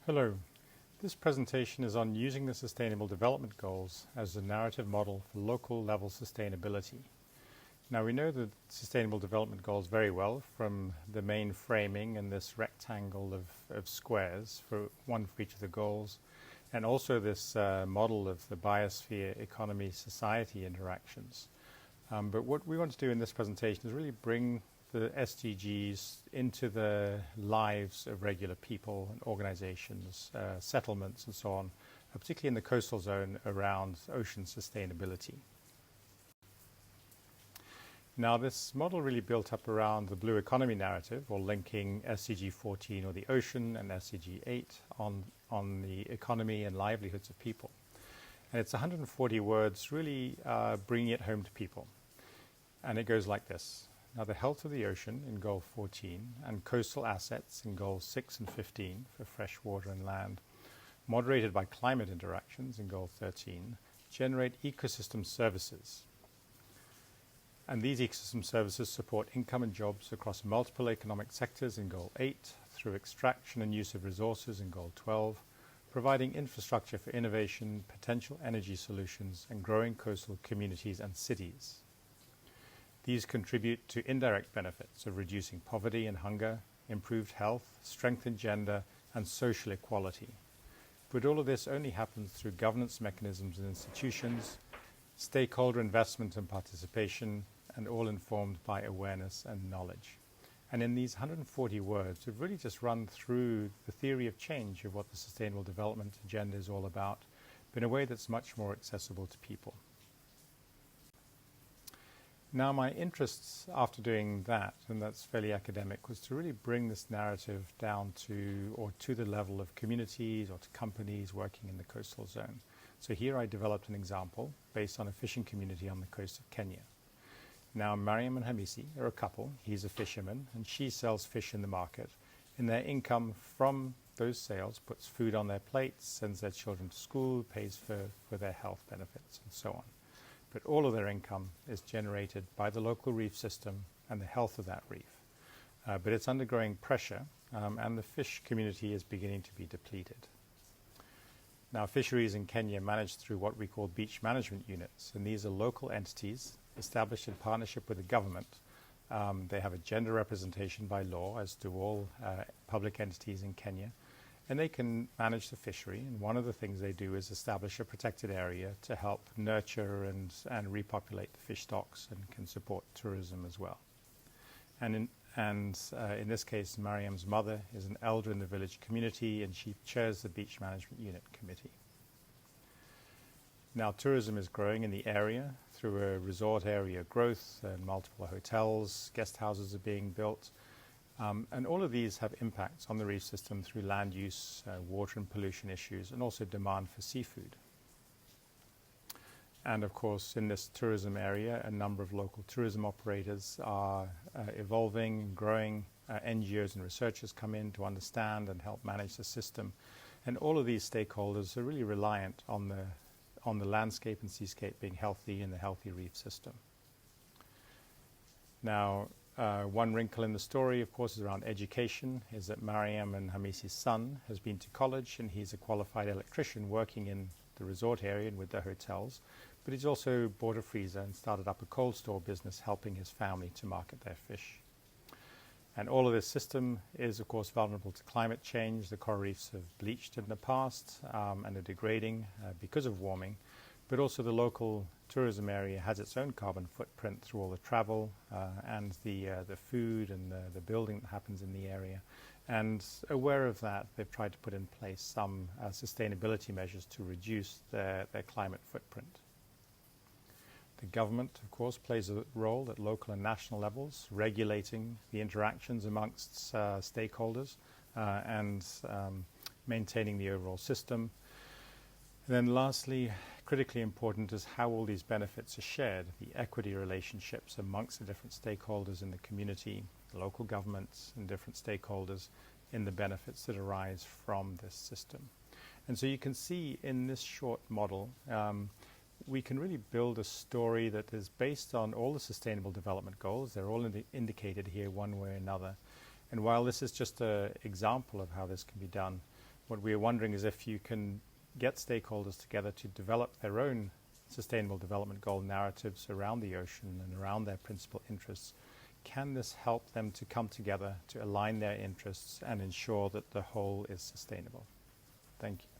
Hello. This presentation is on using the Sustainable Development Goals as a narrative model for local level sustainability. Now we know the Sustainable Development Goals very well from the main framing and this rectangle of squares, one for each of the goals, and also this model of the biosphere, economy, society interactions. But what we want to do in this presentation is really bring the SDGs into the lives of regular people and organizations, settlements and so on, particularly in the coastal zone around ocean sustainability. Now this model really built up around the blue economy narrative, or linking SDG 14 or the ocean and SDG 8 on the economy and livelihoods of people. And it's 140 words really bringing it home to people. And it goes like this. Now the health of the ocean in Goal 14 and coastal assets in Goals 6 and 15 for fresh water and land, moderated by climate interactions in Goal 13, generate ecosystem services. And these ecosystem services support income and jobs across multiple economic sectors in Goal 8 through extraction and use of resources in Goal 12, providing infrastructure for innovation, potential energy solutions, and growing coastal communities and cities. These contribute to indirect benefits of reducing poverty and hunger, improved health, strengthened gender, and social equality. But all of this only happens through governance mechanisms and institutions, stakeholder investment and participation, and all informed by awareness and knowledge. And in these 140 words, we've really just run through the theory of change of what the Sustainable Development Agenda is all about, but in a way that's much more accessible to people. Now my interests after doing that, and that's fairly academic, was to really bring this narrative down to the level of communities or to companies working in the coastal zone. So here I developed an example based on a fishing community on the coast of Kenya. Now Mariam and Hamisi are a couple. He's a fisherman and she sells fish in the market, and their income from those sales puts food on their plates, sends their children to school, pays for their health benefits and so on. But all of their income is generated by the local reef system and the health of that reef. But it's undergoing pressure and the fish community is beginning to be depleted. Now fisheries in Kenya managed through what we call beach management units, and these are local entities established in partnership with the government. They have a gender representation by law, as do all public entities in Kenya. And they can manage the fishery, and one of the things they do is establish a protected area to help nurture and repopulate the fish stocks, and can support tourism as well. And in this case, Mariam's mother is an elder in the village community, and she chairs the Beach Management Unit Committee. Now tourism is growing in the area through a resort area growth, and multiple hotels, guest houses are being built. And all of these have impacts on the reef system through land use, water and pollution issues, and also demand for seafood. And of course, in this tourism area, a number of local tourism operators are evolving and growing. NGOs and researchers come in to understand and help manage the system. And all of these stakeholders are really reliant on the landscape and seascape being healthy and the healthy reef system. Now, one wrinkle in the story, of course, is around education, is that Mariam and Hamisi's son has been to college, and he's a qualified electrician working in the resort area and with the hotels, but he's also bought a freezer and started up a cold store business helping his family to market their fish. And all of this system is, of course, vulnerable to climate change. The coral reefs have bleached in the past and are degrading because of warming. But also the local tourism area has its own carbon footprint through all the travel and the food and the building that happens in the area. And aware of that, they've tried to put in place some sustainability measures to reduce their climate footprint. The government, of course, plays a role at local and national levels, regulating the interactions amongst stakeholders and maintaining the overall system. And then lastly, critically important is how all these benefits are shared, the equity relationships amongst the different stakeholders in the community, local governments and different stakeholders in the benefits that arise from this system. And so you can see in this short model, we can really build a story that is based on all the Sustainable Development Goals. They're all indicated here one way or another. And while this is just an example of how this can be done, What we're wondering is if you can get stakeholders together to develop their own sustainable development goal narratives around the ocean and around their principal interests, can this help them to come together to align their interests and ensure that the whole is sustainable? Thank you.